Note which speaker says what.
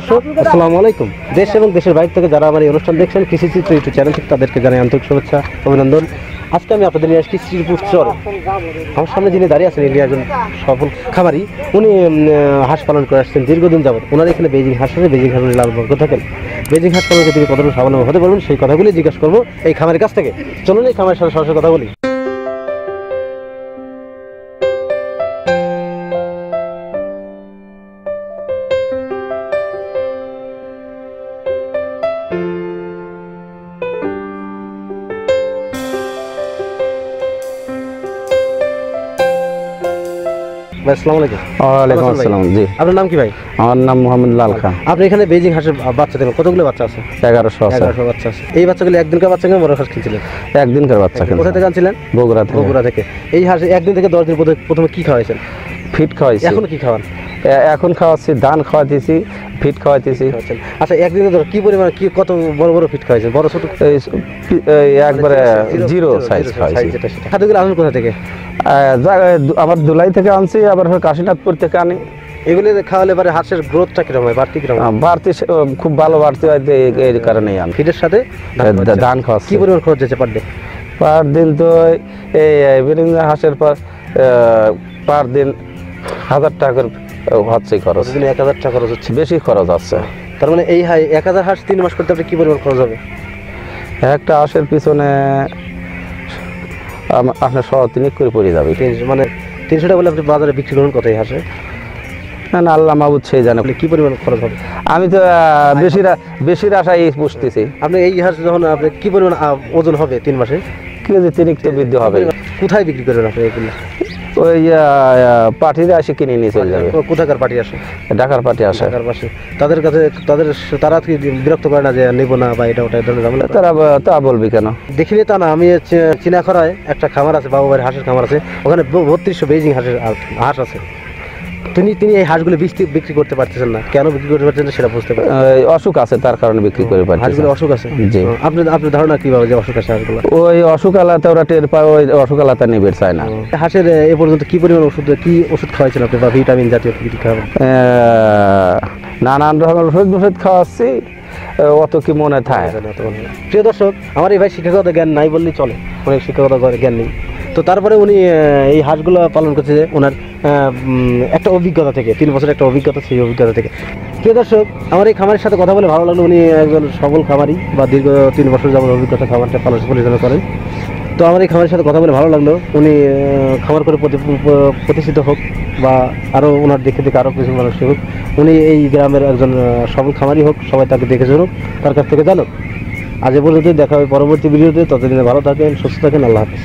Speaker 1: দর্শক আসসালামু আলাইকুম। দেশ এবং দেশের বাইরে থেকে যারা আমার এই অনুষ্ঠান দেখছেন কৃষিচিত্র ইউটিউব চ্যানেল থেকে তাদেরকে জানাই আন্তরিক শুভেচ্ছা অভিনন্দন। আজকে আমি আপনাদের নিয়ে আসছি শ্রীপুর চর। আমার সামনে যিনি দাঁড়িয়ে আছেন ইনি একজন সফল খামারি। উনি হাঁস পালন করে আসছেন দীর্ঘদিন যাবত। ওনার এখানে বেজিং হাঁস আছে, বেজিং হাঁস লাল করে থাকেন। বেজিং হাঁস পালনকে তিনি কতটা স্বাবলম্বী হতে পারবেন সেই কথাগুলি জিজ্ঞাসা করবো এই খামারের কাছ থেকে। চলুন এই খামারের সাথে সরাসরি কথা বলি। আসসালামু আলাইকুম।
Speaker 2: ওয়ালাইকুম আসসালাম। জি,
Speaker 1: আপনার নাম কি ভাই?
Speaker 2: আমার নাম মোহাম্মদ লাল খান।
Speaker 1: আপনি এখানে বেজিং হাঁসের বাচ্চা দেবেন, কতগুলো বাচ্চা আছে?
Speaker 2: 1100 আছে।
Speaker 1: 1100 বাচ্চা আছে। এই বাচ্চাগুলো একদিনকার বাচ্চা কিনে বড় হাঁস কিনছিলেন?
Speaker 2: একদিনকার বাচ্চা কিনছি।
Speaker 1: কোথা থেকে আনছিলেন?
Speaker 2: বগুড়া থেকে।
Speaker 1: বগুড়া থেকে। এই হাঁস একদিন থেকে 10 দিন প্রথমে কি খাওয়াইছেন?
Speaker 2: ফিট খাওয়াইছি।
Speaker 1: এখন কি খাওয়ান?
Speaker 2: এখন খাওয়াচ্ছি, ধান খাওয়াইতেছি, ফিট খাওয়াইতেছি।
Speaker 1: আচ্ছা, একদিনে ধরো কি পরিমাণ কি কত বড় বড় ফিট খাওয়াইছেন? বড় ছোট?
Speaker 2: একবারে জিরো সাইজ খাওয়াইছি।
Speaker 1: খাদ্যগুলো আনেন কোথা থেকে?
Speaker 2: আমার দুলাই থেকে আনছি, আবার কাশীনাথপুর থেকে আনি।
Speaker 1: এগুলো খাওয়ালে পরে হাঁসের গ্রোথটা কিরকম হয়, বাড়তি কিরকম?
Speaker 2: বাড়তি খুব ভালো বাড়তি হয়, এই কারণেই আনি।
Speaker 1: ফিটের সাথে
Speaker 2: ধান খাওয়াচ্ছি।
Speaker 1: কি পরিমাণ খরচ যাচ্ছে পার ডে?
Speaker 2: পার দিন তো এই বেরিং হাঁসের পার দিন 1000 টাকা করে হচ্ছে খরচ।
Speaker 1: 1000 টাকা খরচ হচ্ছে।
Speaker 2: বেশি খরচ আছে।
Speaker 1: তার মানে এই 1000 হাঁস 3 মাস করতে আপনি কি পরিমাণ খরচ হবে?
Speaker 2: একটা হাঁসের পিছনে আপনার 3 করে পড়ে যাবে।
Speaker 1: 300 মানে 300 টাকা বলে আপনি বাজারে বিক্রি করুন কত এই হাঁসে?
Speaker 2: না, আল্লাহ মাহবুদ সেই জানে
Speaker 1: কি পরিমাণ খরচ হবে।
Speaker 2: আমি তো বেশির আশায় পুষতেছি।
Speaker 1: আপনি এই হাঁস যখন আপনি কি পরিমাণ ওজন হবে 3 মাসে?
Speaker 2: কেজি 3 তো বৃদ্ধি হবে।
Speaker 1: কোথায় বিক্রি করবেন আপনি এগুলো?
Speaker 2: ওই পার্টিরা এসে কিনে নিয়ে চলে যাবে।
Speaker 1: কোথাকার পার্টি আসে?
Speaker 2: ঢাকার পার্টি আসে।
Speaker 1: ঢাকার পাশে তাদের কাছে তারা কি বিরক্ত করে না যে নেব না বা এটা ওটা ধরনের ঝামেলা?
Speaker 2: তা বলবি কেন?
Speaker 1: দেখিনি তা না। আমি চিনাখরায় একটা খামার আছে, বাবু ভাইয়ের হাঁসের খামার আছে, ওখানে 3200 বেজিং হাঁস আছে। তিনি এই হাঁসগুলো বিক্রি করতে পারতেছেন না। কেন বিক্রি করতে পারছেন না সেটা বুঝতে পারেন।
Speaker 2: অসুখ আছে, তার কারণে বিক্রি করে পারছেন।
Speaker 1: হাঁসগুলো অসুখ আছে?
Speaker 2: জি।
Speaker 1: আপনার ধারণা কিভাবে যে অসুখ আছে হাঁসগুলো?
Speaker 2: ওই অসুখ আলাদা ওরা টের পায়, ওই অসুখ আলাদা নিবে চায় না।
Speaker 1: হাঁসের এ পর্যন্ত কি পরিমাণ ওষুধ খাওয়াইছেন আপনি বা ভিটামিন জাতীয় কি খাওয়াবেন?
Speaker 2: নানান রকমের ওষুধ খাওয়াচ্ছি, অত কি মনে থাকে।
Speaker 1: প্রিয় দর্শক, আমার এই ভাই শিক্ষাগত জ্ঞান নাই বললেই চলে, অনেক শিক্ষাগত জ্ঞান নেই। তো তারপরে উনি এই হাঁসগুলো পালন করছে যে ওনার একটা অভিজ্ঞতা থেকে, 3 বছরের একটা অভিজ্ঞতা, সেই অভিজ্ঞতা থেকে। প্রিয় দর্শক, আমার এই খামারের সাথে কথা বলে ভালো লাগলো। উনি একজন সফল খামারি বা দীর্ঘ 3 বছর যাবত অভিজ্ঞতা খামারটা পরিচালনা করেন। তো আমার এই খামারের সাথে কথা বলে ভালো লাগলো। উনি খামার করে প্রতিষ্ঠিত হোক বা আরও ওনার দেখে আরও কিছু মানুষ হোক। উনি এই গ্রামের একজন সফল খামারি হোক, সবাই তাকে দেখে জানুক, তার কাছ থেকে জানুক। আজ এ পর্যন্ত দেখা হবে পরবর্তী ভিডিওতে। ততদিনে ভালো থাকেন, সুস্থ থাকেন। আল্লাহ হাফেজ।